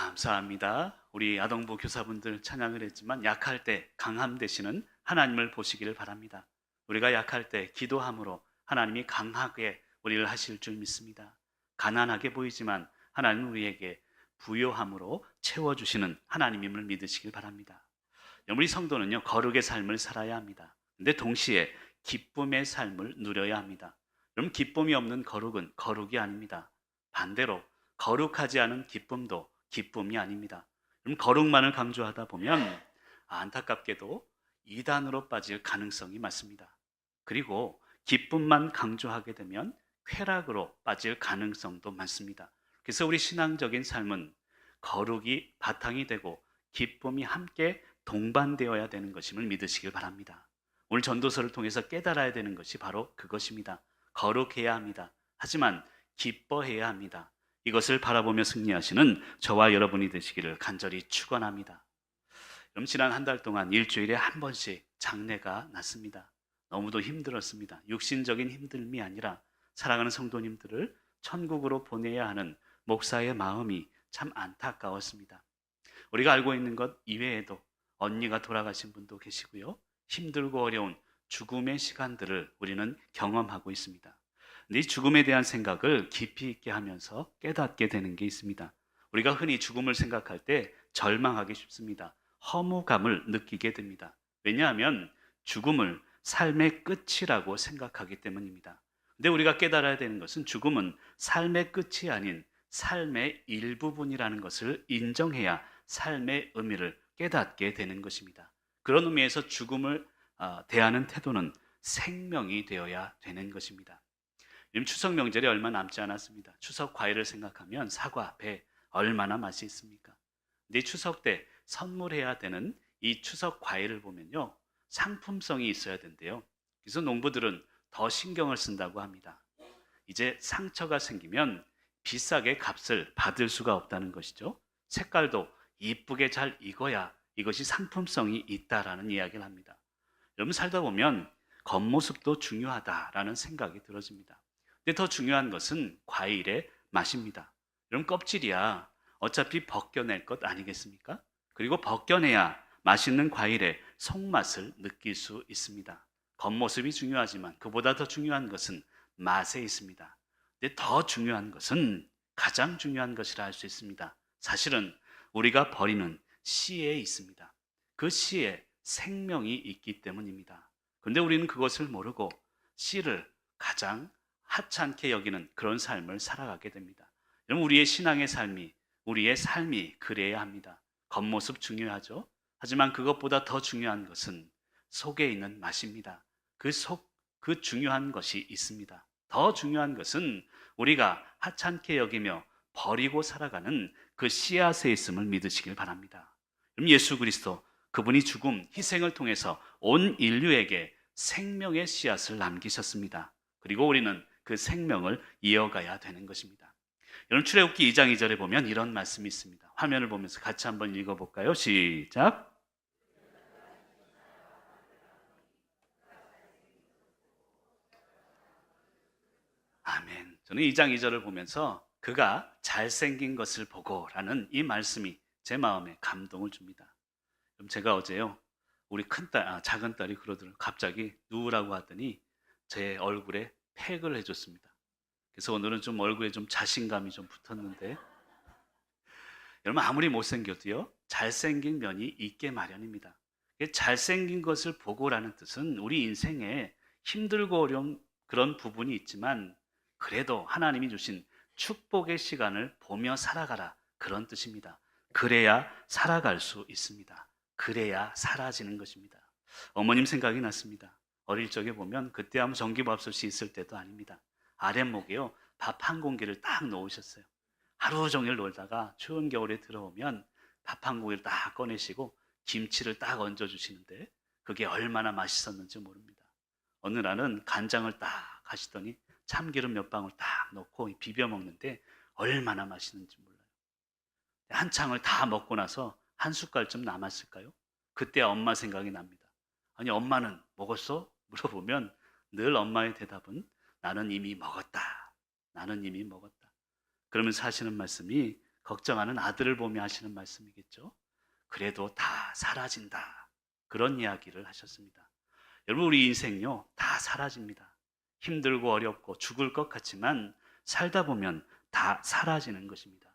감사합니다. 우리 아동부 교사분들 찬양을 했지만 약할 때 강함 되시는 하나님을 보시기를 바랍니다. 우리가 약할 때 기도함으로 하나님이 강하게 우리를 하실 줄 믿습니다. 가난하게 보이지만 하나님은 우리에게 부요함으로 채워주시는 하나님임을 믿으시길 바랍니다. 우리 성도는요, 거룩의 삶을 살아야 합니다. 근데 동시에 기쁨의 삶을 누려야 합니다. 그럼 기쁨이 없는 거룩은 거룩이 아닙니다. 반대로 거룩하지 않은 기쁨도 기쁨이 아닙니다. 그럼 거룩만을 강조하다 보면 안타깝게도 이단으로 빠질 가능성이 많습니다. 그리고 기쁨만 강조하게 되면 쾌락으로 빠질 가능성도 많습니다. 그래서 우리 신앙적인 삶은 거룩이 바탕이 되고 기쁨이 함께 동반되어야 되는 것임을 믿으시길 바랍니다. 오늘 전도서를 통해서 깨달아야 되는 것이 바로 그것입니다. 거룩해야 합니다. 하지만 기뻐해야 합니다. 이것을 바라보며 승리하시는 저와 여러분이 되시기를 간절히 축원합니다. 그럼 지난 한 달 동안 일주일에 한 번씩 장례가 났습니다. 너무도 힘들었습니다. 육신적인 힘듦이 아니라 사랑하는 성도님들을 천국으로 보내야 하는 목사의 마음이 참 안타까웠습니다. 우리가 알고 있는 것 이외에도 언니가 돌아가신 분도 계시고요. 힘들고 어려운 죽음의 시간들을 우리는 경험하고 있습니다. 근데 이 죽음에 대한 생각을 깊이 있게 하면서 깨닫게 되는 게 있습니다. 우리가 흔히 죽음을 생각할 때 절망하기 쉽습니다. 허무감을 느끼게 됩니다. 왜냐하면 죽음을 삶의 끝이라고 생각하기 때문입니다. 근데 우리가 깨달아야 되는 것은 죽음은 삶의 끝이 아닌 삶의 일부분이라는 것을 인정해야 삶의 의미를 깨닫게 되는 것입니다. 그런 의미에서 죽음을 대하는 태도는 생명이 되어야 되는 것입니다. 지금 추석 명절이 얼마 남지 않았습니다. 추석 과일을 생각하면 사과, 배 얼마나 맛이 있습니까? 근데 추석 때 선물해야 되는 이 추석 과일을 보면요, 상품성이 있어야 된대요. 그래서 농부들은 더 신경을 쓴다고 합니다. 이제 상처가 생기면 비싸게 값을 받을 수가 없다는 것이죠. 색깔도 이쁘게 잘 익어야 이것이 상품성이 있다라는 이야기를 합니다. 여러분, 살다 보면 겉모습도 중요하다라는 생각이 들어집니다. 근데 더 중요한 것은 과일의 맛입니다. 여러분, 껍질이야 어차피 벗겨낼 것 아니겠습니까? 그리고 벗겨내야 맛있는 과일의 속맛을 느낄 수 있습니다. 겉모습이 중요하지만 그보다 더 중요한 것은 맛에 있습니다. 근데 더 중요한 것은, 가장 중요한 것이라 할 수 있습니다. 사실은 우리가 버리는 씨에 있습니다. 그 씨에 생명이 있기 때문입니다. 그런데 우리는 그것을 모르고 씨를 가장 하찮게 여기는 그런 삶을 살아가게 됩니다. 여러분, 우리의 삶이 그래야 합니다. 겉모습 중요하죠. 하지만 그것보다 더 중요한 것은 속에 있는 맛입니다. 그 중요한 것이 있습니다. 더 중요한 것은 우리가 하찮게 여기며 버리고 살아가는 그 씨앗에 있음을 믿으시길 바랍니다. 그럼 예수 그리스도, 그분이 죽음, 희생을 통해서 온 인류에게 생명의 씨앗을 남기셨습니다. 그리고 우리는 그 생명을 이어가야 되는 것입니다. 여러분, 출애굽기 2장 2절에 보면 이런 말씀이 있습니다. 화면을 보면서 같이 한번 읽어볼까요? 시작. 아멘. 저는 2장 2절을 보면서 그가 잘생긴 것을 보고라는 이 말씀이 제 마음에 감동을 줍니다. 그럼 제가 어제요, 우리 작은 딸이 그러더라고요. 갑자기 누우라고 하더니 제 얼굴에 팩을 해줬습니다. 그래서 오늘은 좀 얼굴에 좀 자신감이 좀 붙었는데, 여러분, 아무리 못생겨도요, 잘생긴 면이 있게 마련입니다. 잘생긴 것을 보고라는 뜻은 우리 인생에 힘들고 어려운 그런 부분이 있지만 그래도 하나님이 주신 축복의 시간을 보며 살아가라, 그런 뜻입니다. 그래야 살아갈 수 있습니다. 그래야 사라지는 것입니다. 어머님 생각이 났습니다. 어릴 적에 보면 그때 아무 전기밥솥이 있을 때도 아닙니다. 아랫목에요, 밥 한 공기를 딱 놓으셨어요. 하루 종일 놀다가 추운 겨울에 들어오면 밥 한 공기를 딱 꺼내시고 김치를 딱 얹어주시는데 그게 얼마나 맛있었는지 모릅니다. 어느 날은 간장을 딱 하시더니 참기름 몇 방울 딱 넣고 비벼 먹는데 얼마나 맛있는지 몰라요. 한창을 다 먹고 나서 한 숟갈쯤 남았을까요? 그때 엄마 생각이 납니다. 아니, 엄마는 먹었어? 물어보면 늘 엄마의 대답은 나는 이미 먹었다. 나는 이미 먹었다. 그러면서 하시는 말씀이, 걱정하는 아들을 보며 하시는 말씀이겠죠. 그래도 다 사라진다. 그런 이야기를 하셨습니다. 여러분, 우리 인생요, 다 사라집니다. 힘들고 어렵고 죽을 것 같지만 살다 보면 다 사라지는 것입니다.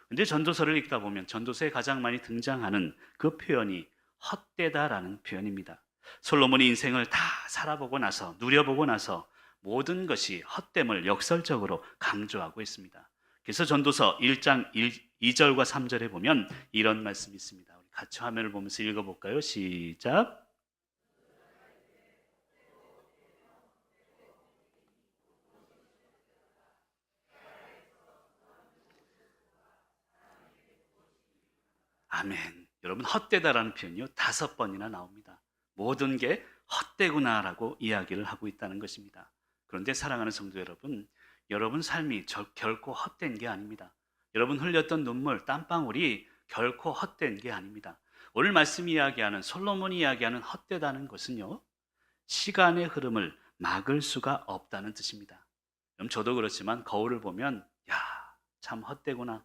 근데 전도서를 읽다 보면 전도서에 가장 많이 등장하는 그 표현이 헛되다라는 표현입니다. 솔로몬이 인생을 다 살아보고 나서, 누려보고 나서 모든 것이 헛됨을 역설적으로 강조하고 있습니다. 그래서 전도서 1장 2절과 3절에 보면 이런 말씀이 있습니다. 우리 같이 화면을 보면서 읽어볼까요? 시작. 아멘. 여러분, 헛되다라는 표현이요 5번이나 나옵니다. 모든 게 헛되구나라고 이야기를 하고 있다는 것입니다. 그런데 사랑하는 성도 여러분, 여러분 삶이 결코 헛된 게 아닙니다. 여러분 흘렸던 눈물, 땀방울이 결코 헛된 게 아닙니다. 오늘 말씀 이야기하는, 솔로몬이 이야기하는 헛되다는 것은요, 시간의 흐름을 막을 수가 없다는 뜻입니다. 그럼 저도 그렇지만 거울을 보면 야, 참 헛되구나.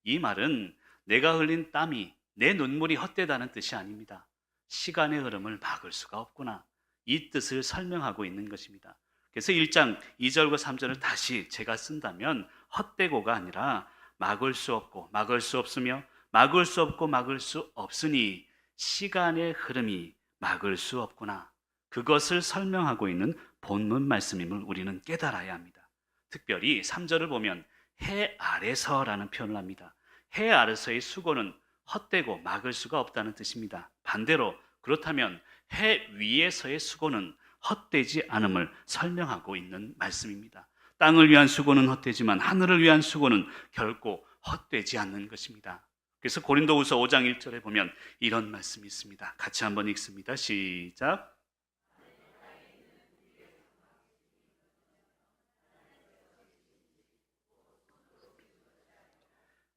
이 말은 내가 흘린 땀이, 내 눈물이 헛되다는 뜻이 아닙니다. 시간의 흐름을 막을 수가 없구나. 이 뜻을 설명하고 있는 것입니다. 그래서 1장 2절과 3절을 다시 제가 쓴다면 헛되고가 아니라 막을 수 없고 막을 수 없으며 막을 수 없고 막을 수 없으니 시간의 흐름이 막을 수 없구나. 그것을 설명하고 있는 본문 말씀임을 우리는 깨달아야 합니다. 특별히 3절을 보면 해 아래서라는 표현을 합니다. 해 아래서의 수고는 헛되고 막을 수가 없다는 뜻입니다. 반대로 그렇다면 해 위에서의 수고는 헛되지 않음을 설명하고 있는 말씀입니다. 땅을 위한 수고는 헛되지만 하늘을 위한 수고는 결코 헛되지 않는 것입니다. 그래서 고린도후서 5장 1절에 보면 이런 말씀이 있습니다. 같이 한번 읽습니다. 시작.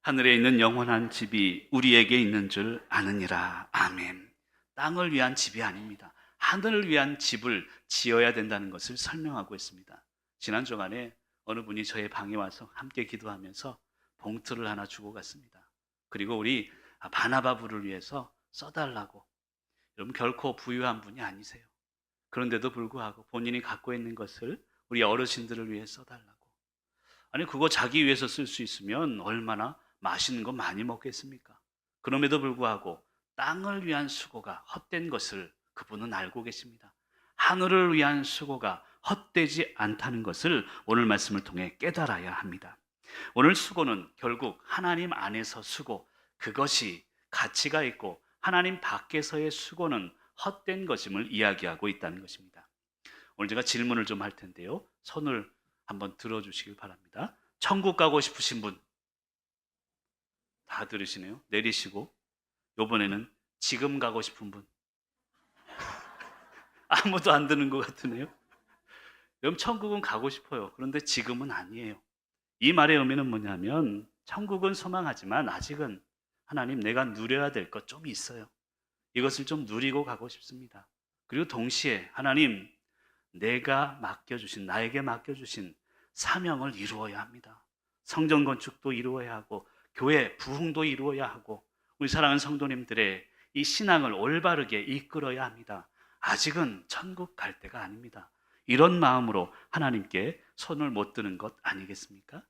하늘에 있는 영원한 집이 우리에게 있는 줄 아느니라. 아멘. 땅을 위한 집이 아닙니다. 하늘을 위한 집을 지어야 된다는 것을 설명하고 있습니다. 지난 주간에 어느 분이 저의 방에 와서 함께 기도하면서 봉투를 하나 주고 갔습니다. 그리고 우리 바나바 부를 위해서 써달라고. 여러분, 결코 부유한 분이 아니세요. 그런데도 불구하고 본인이 갖고 있는 것을 우리 어르신들을 위해 써달라고. 아니, 그거 자기 위해서 쓸 수 있으면 얼마나 맛있는 거 많이 먹겠습니까? 그럼에도 불구하고 땅을 위한 수고가 헛된 것을 그분은 알고 계십니다. 하늘을 위한 수고가 헛되지 않다는 것을 오늘 말씀을 통해 깨달아야 합니다. 오늘 수고는 결국 하나님 안에서 수고, 그것이 가치가 있고 하나님 밖에서의 수고는 헛된 것임을 이야기하고 있다는 것입니다. 오늘 제가 질문을 좀 할 텐데요. 손을 한번 들어주시길 바랍니다. 천국 가고 싶으신 분 다 들으시네요. 내리시고, 이번에는 지금 가고 싶은 분 아무도 안 드는 것 같으네요. 여러분, 천국은 가고 싶어요. 그런데 지금은 아니에요. 이 말의 의미는 뭐냐면 천국은 소망하지만 아직은 하나님, 내가 누려야 될 것 좀 있어요. 이것을 좀 누리고 가고 싶습니다. 그리고 동시에 하나님, 나에게 맡겨주신 사명을 이루어야 합니다. 성전 건축도 이루어야 하고 교회 부흥도 이루어야 하고 우리 사랑하는 성도님들의 이 신앙을 올바르게 이끌어야 합니다. 아직은 천국 갈 때가 아닙니다. 이런 마음으로 하나님께 손을 못 드는 것 아니겠습니까?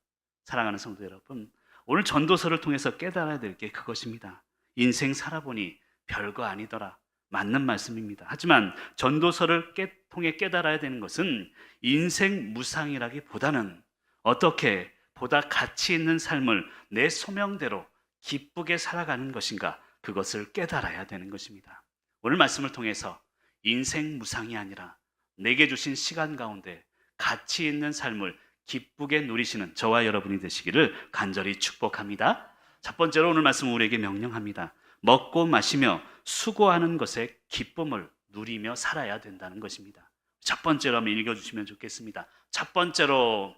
사랑하는 성도 여러분, 오늘 전도서를 통해서 깨달아야 될 게 그것입니다. 인생 살아보니 별거 아니더라. 맞는 말씀입니다. 하지만 전도서를 통해 깨달아야 되는 것은 인생 무상이라기보다는 어떻게 보다 가치 있는 삶을 내 소명대로 기쁘게 살아가는 것인가, 그것을 깨달아야 되는 것입니다. 오늘 말씀을 통해서 인생 무상이 아니라 내게 주신 시간 가운데 가치 있는 삶을 기쁘게 누리시는 저와 여러분이 되시기를 간절히 축복합니다. 첫 번째로 오늘 말씀은 우리에게 명령합니다. 먹고 마시며 수고하는 것의 기쁨을 누리며 살아야 된다는 것입니다. 첫 번째로 한번 읽어주시면 좋겠습니다. 첫 번째로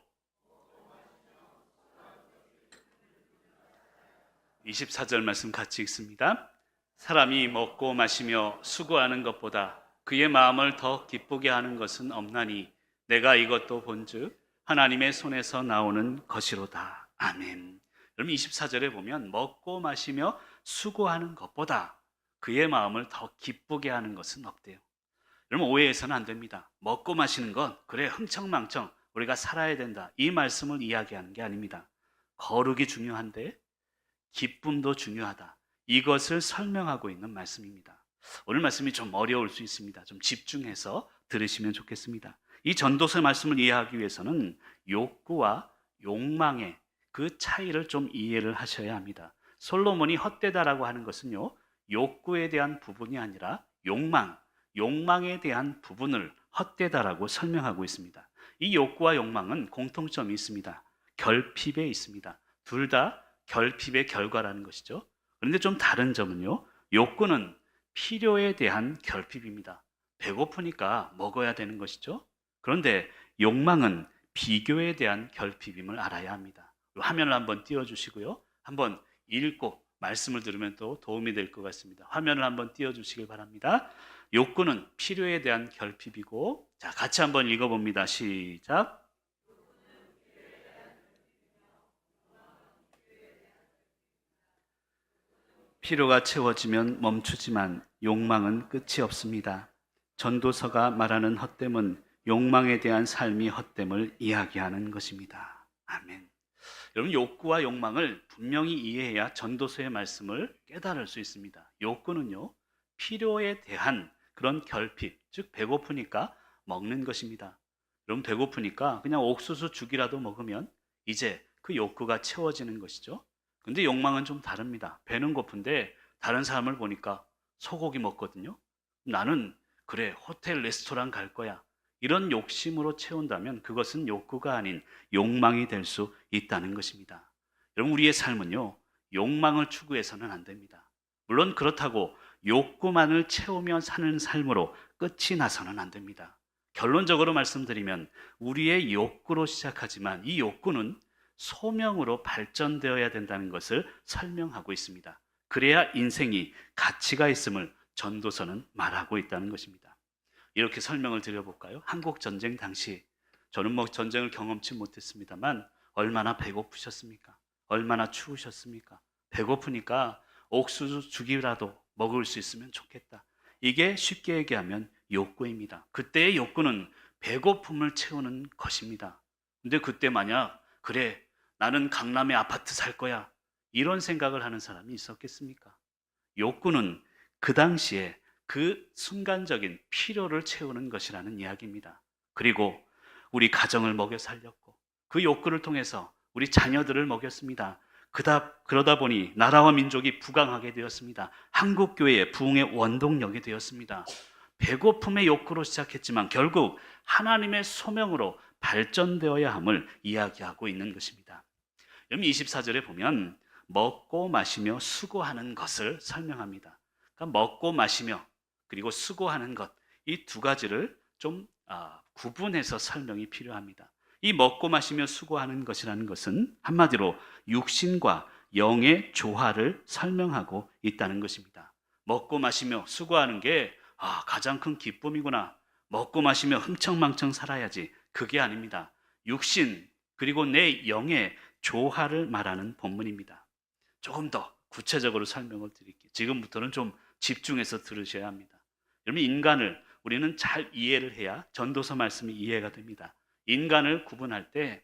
24절 말씀 같이 읽습니다. 사람이 먹고 마시며 수고하는 것보다 그의 마음을 더 기쁘게 하는 것은 없나니 내가 이것도 본즉 하나님의 손에서 나오는 것이로다. 아멘. 여러분 24절에 보면 먹고 마시며 수고하는 것보다 그의 마음을 더 기쁘게 하는 것은 없대요. 여러분 오해해서는 안 됩니다. 먹고 마시는 건 그래 흥청망청 우리가 살아야 된다, 이 말씀을 이야기하는 게 아닙니다. 거룩이 중요한데 기쁨도 중요하다, 이것을 설명하고 있는 말씀입니다. 오늘 말씀이 좀 어려울 수 있습니다. 좀 집중해서 들으시면 좋겠습니다. 이 전도서 말씀을 이해하기 위해서는 욕구와 욕망의 그 차이를 좀 이해를 하셔야 합니다. 솔로몬이 헛되다라고 하는 것은요, 욕구에 대한 부분이 아니라 욕망에 대한 부분을 헛되다라고 설명하고 있습니다. 이 욕구와 욕망은 공통점이 있습니다. 결핍에 있습니다. 둘 다 결핍의 결과라는 것이죠. 그런데 좀 다른 점은요, 욕구는 필요에 대한 결핍입니다. 배고프니까 먹어야 되는 것이죠. 그런데 욕망은 비교에 대한 결핍임을 알아야 합니다. 화면을 한번 띄워주시고요, 한번 읽고 말씀을 들으면 또 도움이 될 것 같습니다. 화면을 한번 띄워주시길 바랍니다. 욕구는 필요에 대한 결핍이고, 자, 같이 한번 읽어봅니다. 시작. 필요가 채워지면 멈추지만 욕망은 끝이 없습니다. 전도서가 말하는 헛됨은 욕망에 대한 삶이 헛됨을 이야기하는 것입니다. 아멘. 여러분 욕구와 욕망을 분명히 이해해야 전도서의 말씀을 깨달을 수 있습니다. 욕구는요, 필요에 대한 그런 결핍, 즉 배고프니까 먹는 것입니다. 여러분 배고프니까 그냥 옥수수 죽이라도 먹으면 이제 그 욕구가 채워지는 것이죠. 근데 욕망은 좀 다릅니다. 배는 고픈데 다른 사람을 보니까 소고기 먹거든요. 나는 그래 호텔 레스토랑 갈 거야, 이런 욕심으로 채운다면 그것은 욕구가 아닌 욕망이 될 수 있다는 것입니다. 여러분 우리의 삶은요, 욕망을 추구해서는 안 됩니다. 물론 그렇다고 욕구만을 채우며 사는 삶으로 끝이 나서는 안 됩니다. 결론적으로 말씀드리면 우리의 욕구로 시작하지만 이 욕구는 소명으로 발전되어야 된다는 것을 설명하고 있습니다. 그래야 인생이 가치가 있음을 전도서는 말하고 있다는 것입니다. 이렇게 설명을 드려볼까요? 한국 전쟁 당시, 저는 전쟁을 경험치 못했습니다만 얼마나 배고프셨습니까? 얼마나 추우셨습니까? 배고프니까 옥수수 죽이라도 먹을 수 있으면 좋겠다. 이게 쉽게 얘기하면 욕구입니다. 그때의 욕구는 배고픔을 채우는 것입니다. 근데 그때 만약 그래 나는 강남에 아파트 살 거야, 이런 생각을 하는 사람이 있었겠습니까? 욕구는 그 당시에 그 순간적인 필요를 채우는 것이라는 이야기입니다. 그리고 우리 가정을 먹여 살렸고 그 욕구를 통해서 우리 자녀들을 먹였습니다. 그러다 보니 나라와 민족이 부강하게 되었습니다. 한국교회의 부흥의 원동력이 되었습니다. 배고픔의 욕구로 시작했지만 결국 하나님의 소명으로 발전되어야 함을 이야기하고 있는 것입니다. 여러분 24절에 보면 먹고 마시며 수고하는 것을 설명합니다. 그러니까 먹고 마시며 그리고 수고하는 것, 이 두 가지를 좀 구분해서 설명이 필요합니다. 이 먹고 마시며 수고하는 것이라는 것은 한마디로 육신과 영의 조화를 설명하고 있다는 것입니다. 먹고 마시며 수고하는 게 가장 큰 기쁨이구나, 먹고 마시며 흥청망청 살아야지, 그게 아닙니다. 육신 그리고 내 영의 조화를 말하는 본문입니다. 조금 더 구체적으로 설명을 드릴게요. 지금부터는 좀 집중해서 들으셔야 합니다. 여러분 인간을 우리는 잘 이해를 해야 전도서 말씀이 이해가 됩니다. 인간을 구분할 때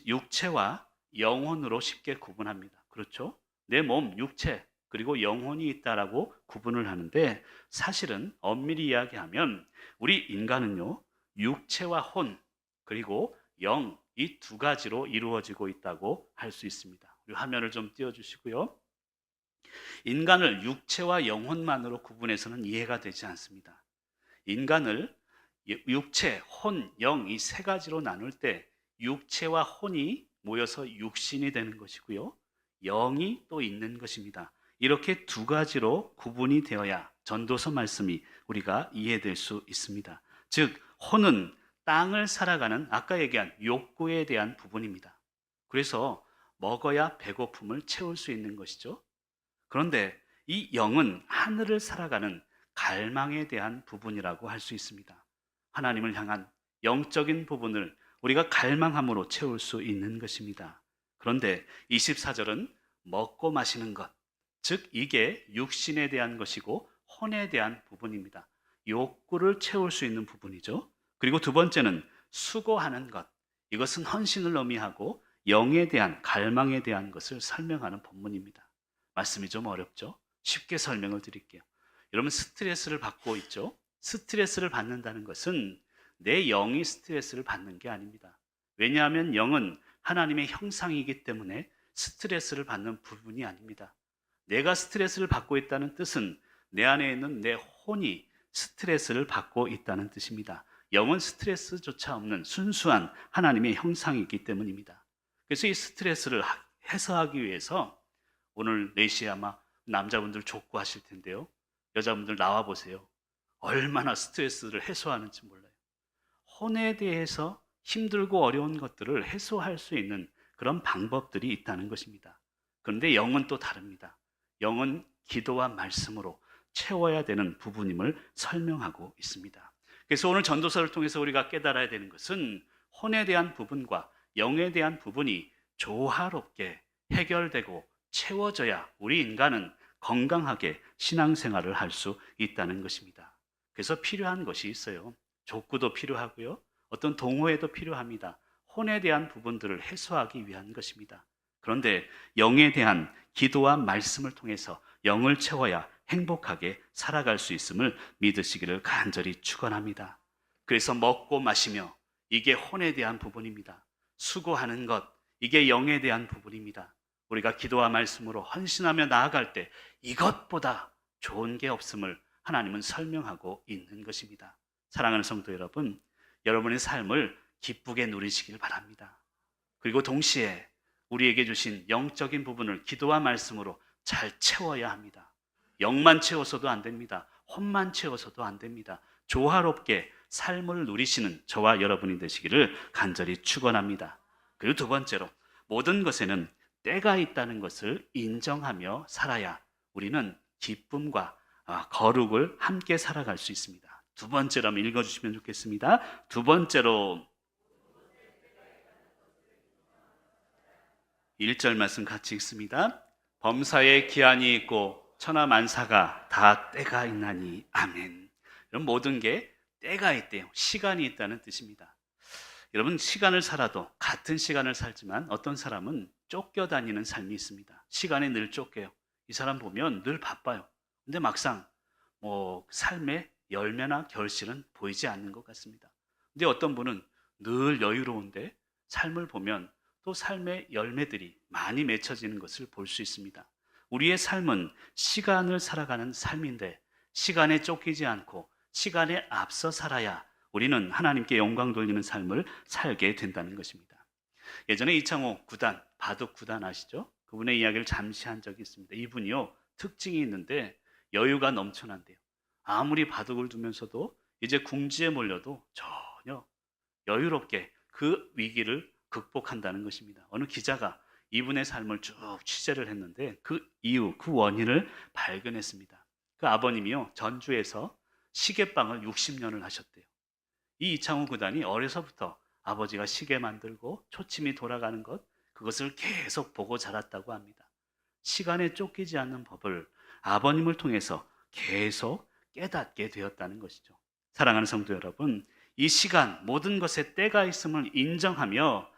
육체와 영혼으로 쉽게 구분합니다. 그렇죠? 내 몸, 육체 그리고 영혼이 있다라고 구분을 하는데, 사실은 엄밀히 이야기하면 우리 인간은요, 육체와 혼 그리고 영, 이 두 가지로 이루어지고 있다고 할 수 있습니다. 우리 화면을 좀 띄워주시고요. 인간을 육체와 영혼만으로 구분해서는 이해가 되지 않습니다. 인간을 육체, 혼, 영, 이 세 가지로 나눌 때 육체와 혼이 모여서 육신이 되는 것이고요, 영이 또 있는 것입니다. 이렇게 두 가지로 구분이 되어야 전도서 말씀이 우리가 이해될 수 있습니다. 즉 혼은 땅을 살아가는 아까 얘기한 욕구에 대한 부분입니다. 그래서 먹어야 배고픔을 채울 수 있는 것이죠. 그런데 이 영은 하늘을 살아가는 갈망에 대한 부분이라고 할 수 있습니다. 하나님을 향한 영적인 부분을 우리가 갈망함으로 채울 수 있는 것입니다. 그런데 24절은 먹고 마시는 것, 즉 이게 육신에 대한 것이고 혼에 대한 부분입니다. 욕구를 채울 수 있는 부분이죠. 그리고 두 번째는 수고하는 것, 이것은 헌신을 의미하고 영에 대한 갈망에 대한 것을 설명하는 본문입니다. 말씀이 좀 어렵죠? 쉽게 설명을 드릴게요. 여러분 스트레스를 받고 있죠? 스트레스를 받는다는 것은 내 영이 스트레스를 받는 게 아닙니다. 왜냐하면 영은 하나님의 형상이기 때문에 스트레스를 받는 부분이 아닙니다. 내가 스트레스를 받고 있다는 뜻은 내 안에 있는 내 혼이 스트레스를 받고 있다는 뜻입니다. 영은 스트레스조차 없는 순수한 하나님의 형상이기 때문입니다. 그래서 이 스트레스를 해소하기 위해서 오늘 4시에 아마 남자분들 족구하실 텐데요. 여자분들 나와 보세요. 얼마나 스트레스를 해소하는지 몰라요. 혼에 대해서 힘들고 어려운 것들을 해소할 수 있는 그런 방법들이 있다는 것입니다. 그런데 영은 또 다릅니다. 영은 기도와 말씀으로 채워야 되는 부분임을 설명하고 있습니다. 그래서 오늘 전도서를 통해서 우리가 깨달아야 되는 것은 혼에 대한 부분과 영에 대한 부분이 조화롭게 해결되고 채워져야 우리 인간은 건강하게 신앙생활을 할 수 있다는 것입니다. 그래서 필요한 것이 있어요. 족구도 필요하고요. 어떤 동호회도 필요합니다. 혼에 대한 부분들을 해소하기 위한 것입니다. 그런데 영에 대한 기도와 말씀을 통해서 영을 채워야 행복하게 살아갈 수 있음을 믿으시기를 간절히 축원합니다. 그래서 먹고 마시며 이게 혼에 대한 부분입니다. 수고하는 것 이게 영에 대한 부분입니다. 우리가 기도와 말씀으로 헌신하며 나아갈 때 이것보다 좋은 게 없음을 하나님은 설명하고 있는 것입니다. 사랑하는 성도 여러분, 여러분의 삶을 기쁘게 누리시길 바랍니다. 그리고 동시에 우리에게 주신 영적인 부분을 기도와 말씀으로 잘 채워야 합니다. 영만 채워서도 안 됩니다. 혼만 채워서도 안 됩니다. 조화롭게 삶을 누리시는 저와 여러분이 되시기를 간절히 축원합니다. 그리고 두 번째로 모든 것에는 때가 있다는 것을 인정하며 살아야 우리는 기쁨과 거룩을 함께 살아갈 수 있습니다. 두 번째로 한번 읽어주시면 좋겠습니다. 두 번째로 1절 말씀 같이 읽습니다. 범사에 기한이 있고 천하 만사가 다 때가 있나니 아멘. 여러분 모든 게 때가 있대요. 시간이 있다는 뜻입니다. 여러분 시간을 살아도 같은 시간을 살지만 어떤 사람은 쫓겨다니는 삶이 있습니다. 시간에 늘 쫓겨요. 이 사람 보면 늘 바빠요. 근데 막상 삶의 열매나 결실은 보이지 않는 것 같습니다. 근데 어떤 분은 늘 여유로운데 삶을 보면 또 삶의 열매들이 많이 맺혀지는 것을 볼 수 있습니다. 우리의 삶은 시간을 살아가는 삶인데 시간에 쫓기지 않고 시간에 앞서 살아야 우리는 하나님께 영광 돌리는 삶을 살게 된다는 것입니다. 예전에 이창호 구단, 바둑 구단 아시죠? 그분의 이야기를 잠시 한 적이 있습니다. 이분이요 특징이 있는데 여유가 넘쳐난대요. 아무리 바둑을 두면서도 이제 궁지에 몰려도 전혀 여유롭게 그 위기를 극복한다는 것입니다. 어느 기자가 이분의 삶을 쭉 취재를 했는데 그 이유, 그 원인을 발견했습니다. 그 아버님이요 전주에서 시계방을 60년을 하셨대요. 이 이창호 구단이 어려서부터 아버지가 시계 만들고 초침이 돌아가는 것 그것을 계속 보고 자랐다고 합니다. 시간에 쫓기지 않는 법을 아버님을 통해서 계속 깨닫게 되었다는 것이죠. 사랑하는 성도 여러분, 이 시간 모든 것에 때가 있음을 인정하며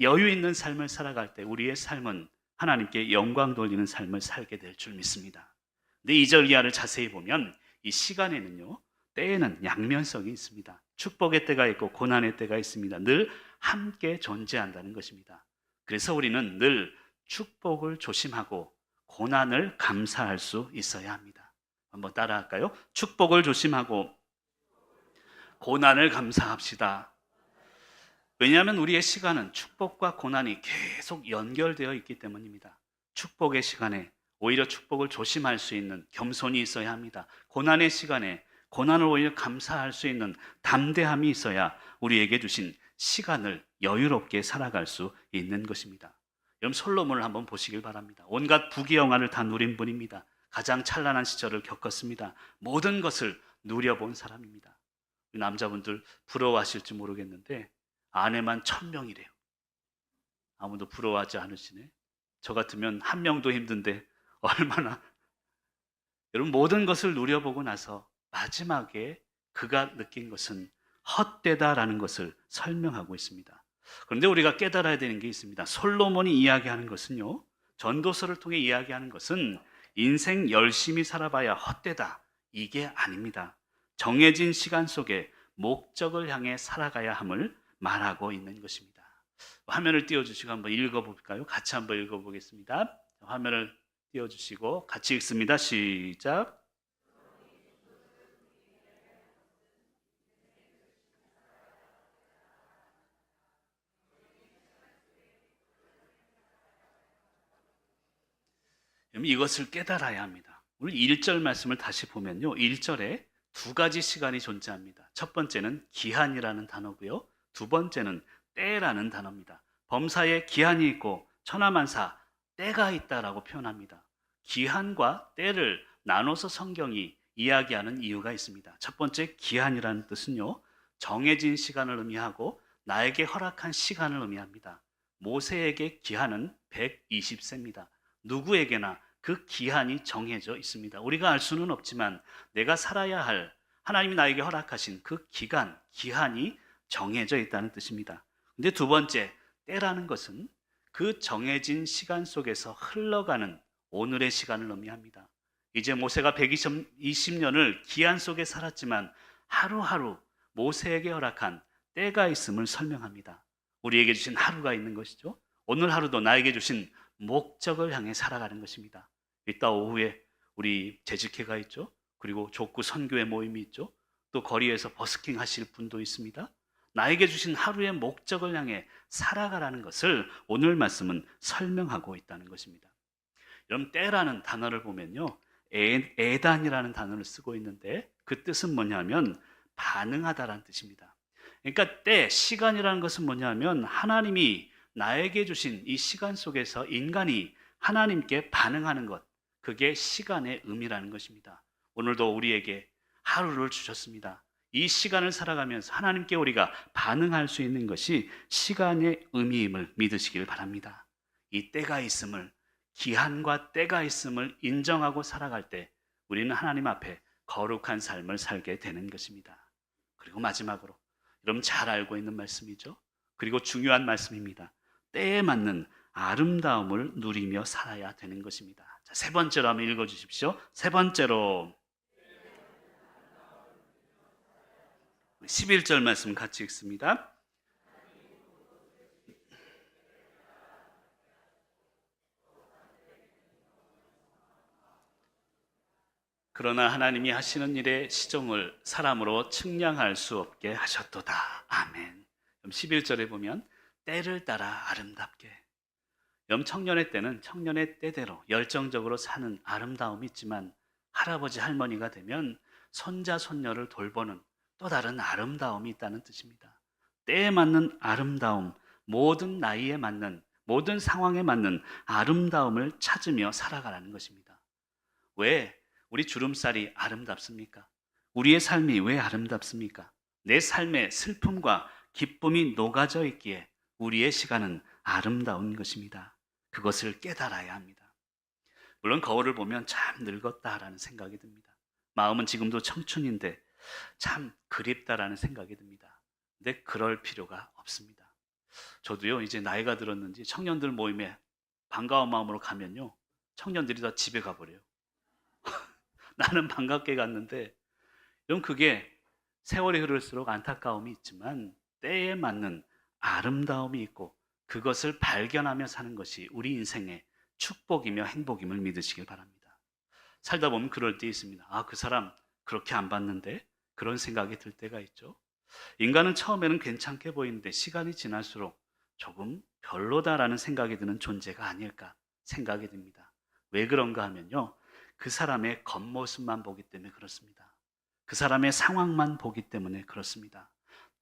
여유 있는 삶을 살아갈 때 우리의 삶은 하나님께 영광 돌리는 삶을 살게 될 줄 믿습니다. 근데 2절 이하를 자세히 보면 이 시간에는요 때에는 양면성이 있습니다. 축복의 때가 있고 고난의 때가 있습니다. 늘 함께 존재한다는 것입니다. 그래서 우리는 늘 축복을 조심하고 고난을 감사할 수 있어야 합니다. 한번 따라할까요? 축복을 조심하고 고난을 감사합시다. 왜냐하면 우리의 시간은 축복과 고난이 계속 연결되어 있기 때문입니다. 축복의 시간에 오히려 축복을 조심할 수 있는 겸손이 있어야 합니다. 고난의 시간에 고난을 오히려 감사할 수 있는 담대함이 있어야 우리에게 주신 시간을 여유롭게 살아갈 수 있는 것입니다. 여러분 솔로몬을 한번 보시길 바랍니다. 온갖 부귀영화를 다 누린 분입니다. 가장 찬란한 시절을 겪었습니다. 모든 것을 누려본 사람입니다. 남자분들 부러워하실지 모르겠는데 아내만 1000명이래요. 아무도 부러워하지 않으시네. 저 같으면 한 명도 힘든데 얼마나. 여러분, 모든 것을 누려보고 나서 마지막에 그가 느낀 것은 헛되다라는 것을 설명하고 있습니다. 그런데 우리가 깨달아야 되는 게 있습니다. 솔로몬이 이야기하는 것은요, 전도서를 통해 이야기하는 것은 인생 열심히 살아봐야 헛되다, 이게 아닙니다. 정해진 시간 속에 목적을 향해 살아가야 함을 말하고 있는 것입니다. 화면을 띄워주시고 한번 읽어볼까요? 같이 한번 읽어보겠습니다. 화면을 띄워주시고 같이 읽습니다. 시작. 이것을 깨달아야 합니다. 우리 1절 말씀을 다시 보면요, 1절에 두 가지 시간이 존재합니다. 첫 번째는 기한이라는 단어고요, 두 번째는 때라는 단어입니다. 범사에 기한이 있고 천하만사 때가 있다라고 표현합니다. 기한과 때를 나눠서 성경이 이야기하는 이유가 있습니다. 첫 번째, 기한이라는 뜻은요, 정해진 시간을 의미하고 나에게 허락한 시간을 의미합니다. 모세에게 기한은 120세입니다. 누구에게나 그 기한이 정해져 있습니다. 우리가 알 수는 없지만 내가 살아야 할, 하나님이 나에게 허락하신 그 기한이 정해져 있다는 뜻입니다. 근데 두 번째, 때라는 것은 그 정해진 시간 속에서 흘러가는 오늘의 시간을 의미합니다. 이제 모세가 120년을 기한 속에 살았지만 하루하루 모세에게 허락한 때가 있음을 설명합니다. 우리에게 주신 하루가 있는 것이죠. 오늘 하루도 나에게 주신 목적을 향해 살아가는 것입니다. 이따 오후에 우리 재직회가 있죠. 그리고 족구 선교회 모임이 있죠. 또 거리에서 버스킹 하실 분도 있습니다. 나에게 주신 하루의 목적을 향해 살아가라는 것을 오늘 말씀은 설명하고 있다는 것입니다. 여러분, 때라는 단어를 보면요, 애단이라는 단어를 쓰고 있는데 그 뜻은 뭐냐면 반응하다라는 뜻입니다. 그러니까 때, 시간이라는 것은 뭐냐면 하나님이 나에게 주신 이 시간 속에서 인간이 하나님께 반응하는 것, 그게 시간의 의미라는 것입니다. 오늘도 우리에게 하루를 주셨습니다. 이 시간을 살아가면서 하나님께 우리가 반응할 수 있는 것이 시간의 의미임을 믿으시길 바랍니다. 이 때가 있음을, 기한과 때가 있음을 인정하고 살아갈 때 우리는 하나님 앞에 거룩한 삶을 살게 되는 것입니다. 그리고 마지막으로, 여러분 잘 알고 있는 말씀이죠. 그리고 중요한 말씀입니다. 때에 맞는 아름다움을 누리며 살아야 되는 것입니다. 자, 세 번째로 한번 읽어주십시오. 세 번째로 11절 말씀 같이 읽습니다. 그러나 하나님이 하시는 일의 시종을 사람으로 측량할 수 없게 하셨도다. 아멘. 11절에 보면 때를 따라 아름답게. 청년의 때는 청년의 때대로 열정적으로 사는 아름다움이 있지만 할아버지 할머니가 되면 손자 손녀를 돌보는 또 다른 아름다움이 있다는 뜻입니다. 때에 맞는 아름다움, 모든 나이에 맞는, 모든 상황에 맞는 아름다움을 찾으며 살아가라는 것입니다. 왜 우리 주름살이 아름답습니까? 우리의 삶이 왜 아름답습니까? 내 삶에 슬픔과 기쁨이 녹아져 있기에 우리의 시간은 아름다운 것입니다. 그것을 깨달아야 합니다. 물론 거울을 보면 참 늙었다라는 생각이 듭니다. 마음은 지금도 청춘인데 참 그립다라는 생각이 듭니다. 근데 그럴 필요가 없습니다. 저도요, 이제 나이가 들었는지 청년들 모임에 반가운 마음으로 가면요, 청년들이 다 집에 가버려요. 나는 반갑게 갔는데, 여러분, 그게 세월이 흐를수록 안타까움이 있지만 때에 맞는 아름다움이 있고 그것을 발견하며 사는 것이 우리 인생의 축복이며 행복임을 믿으시길 바랍니다. 살다 보면 그럴 때 있습니다. 아, 그 사람 그렇게 안 봤는데, 그런 생각이 들 때가 있죠. 인간은 처음에는 괜찮게 보이는데 시간이 지날수록 조금 별로다라는 생각이 드는 존재가 아닐까 생각이 듭니다. 왜 그런가 하면요, 그 사람의 겉모습만 보기 때문에 그렇습니다. 그 사람의 상황만 보기 때문에 그렇습니다.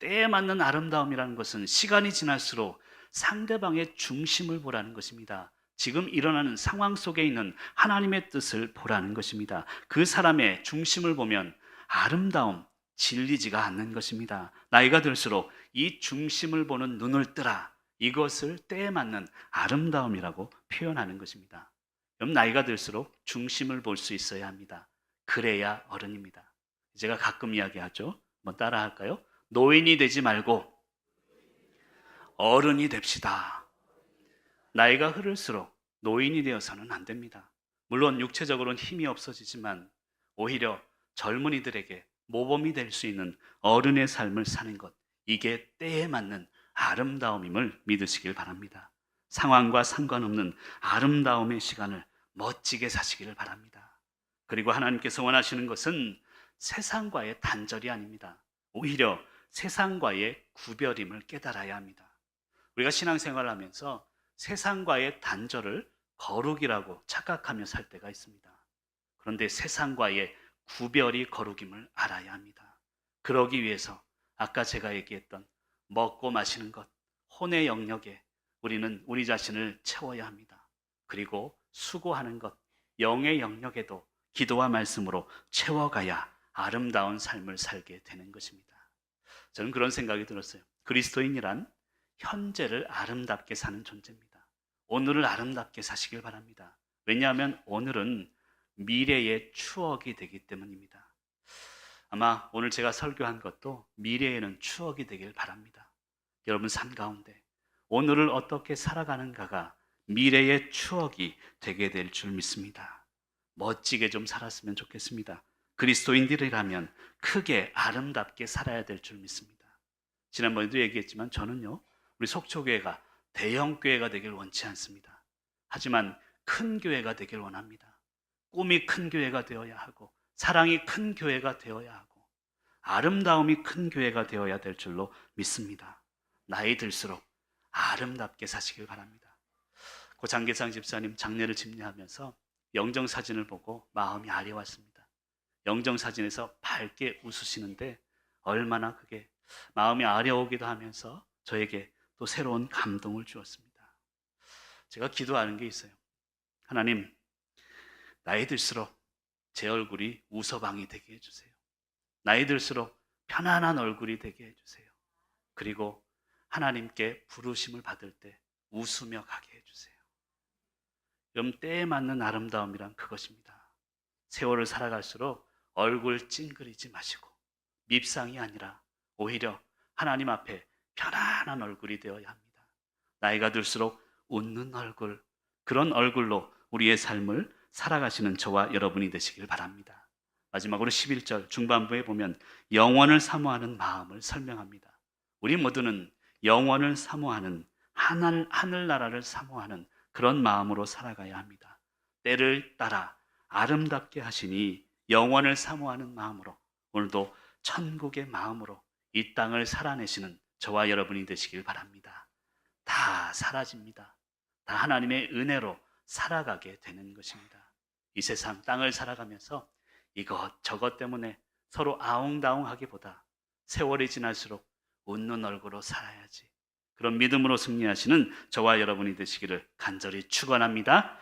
때에 맞는 아름다움이라는 것은 시간이 지날수록 상대방의 중심을 보라는 것입니다. 지금 일어나는 상황 속에 있는 하나님의 뜻을 보라는 것입니다. 그 사람의 중심을 보면 아름다움, 질리지가 않는 것입니다. 나이가 들수록 이 중심을 보는 눈을 뜨라, 이것을 때에 맞는 아름다움이라고 표현하는 것입니다. 그럼 나이가 들수록 중심을 볼 수 있어야 합니다. 그래야 어른입니다. 제가 가끔 이야기하죠. 한번 따라 할까요? 노인이 되지 말고 어른이 됩시다. 나이가 흐를수록 노인이 되어서는 안 됩니다. 물론 육체적으로는 힘이 없어지지만 오히려 젊은이들에게 모범이 될 수 있는 어른의 삶을 사는 것, 이게 때에 맞는 아름다움임을 믿으시길 바랍니다. 상황과 상관없는 아름다움의 시간을 멋지게 사시기를 바랍니다. 그리고 하나님께서 원하시는 것은 세상과의 단절이 아닙니다. 오히려 세상과의 구별임을 깨달아야 합니다. 우리가 신앙생활을 하면서 세상과의 단절을 거룩이라고 착각하며 살 때가 있습니다. 그런데 세상과의 구별이 거룩임을 알아야 합니다. 그러기 위해서 아까 제가 얘기했던 먹고 마시는 것, 혼의 영역에 우리는 우리 자신을 채워야 합니다. 그리고 수고하는 것, 영의 영역에도 기도와 말씀으로 채워가야 아름다운 삶을 살게 되는 것입니다. 저는 그런 생각이 들었어요. 그리스도인이란 현재를 아름답게 사는 존재입니다. 오늘을 아름답게 사시길 바랍니다. 왜냐하면 오늘은 미래의 추억이 되기 때문입니다. 아마 오늘 제가 설교한 것도 미래에는 추억이 되길 바랍니다. 여러분 삶 가운데 오늘을 어떻게 살아가는가가 미래의 추억이 되게 될 줄 믿습니다. 멋지게 좀 살았으면 좋겠습니다. 그리스도인들이라면 크게 아름답게 살아야 될 줄 믿습니다. 지난번에도 얘기했지만 저는요, 우리 속초교회가 대형 교회가 되길 원치 않습니다. 하지만 큰 교회가 되길 원합니다. 꿈이 큰 교회가 되어야 하고 사랑이 큰 교회가 되어야 하고 아름다움이 큰 교회가 되어야 될 줄로 믿습니다. 나이 들수록 아름답게 사시길 바랍니다. 고 장계상 집사님 장례를 집례하면서 영정사진을 보고 마음이 아려왔습니다. 영정사진에서 밝게 웃으시는데 얼마나 그게 마음이 아려오기도 하면서 저에게 또 새로운 감동을 주었습니다. 제가 기도하는 게 있어요. 하나님, 나이 들수록 제 얼굴이 웃어방이 되게 해주세요. 나이 들수록 편안한 얼굴이 되게 해주세요. 그리고 하나님께 부르심을 받을 때 웃으며 가게 해주세요. 그럼 때에 맞는 아름다움이란 그것입니다. 세월을 살아갈수록 얼굴 찡그리지 마시고 밉상이 아니라 오히려 하나님 앞에 편안한 얼굴이 되어야 합니다. 나이가 들수록 웃는 얼굴, 그런 얼굴로 우리의 삶을 살아가시는 저와 여러분이 되시길 바랍니다. 마지막으로 11절 중반부에 보면 영원을 사모하는 마음을 설명합니다. 우리 모두는 영원을 사모하는 하늘나라를 사모하는 그런 마음으로 살아가야 합니다. 때를 따라 아름답게 하시니 영원을 사모하는 마음으로 오늘도 천국의 마음으로 이 땅을 살아내시는 저와 여러분이 되시길 바랍니다. 다 사라집니다. 다 하나님의 은혜로 살아가게 되는 것입니다. 이 세상 땅을 살아가면서 이것 저것 때문에 서로 아웅다웅하기보다 세월이 지날수록 웃는 얼굴로 살아야지. 그런 믿음으로 승리하시는 저와 여러분이 되시기를 간절히 축원합니다.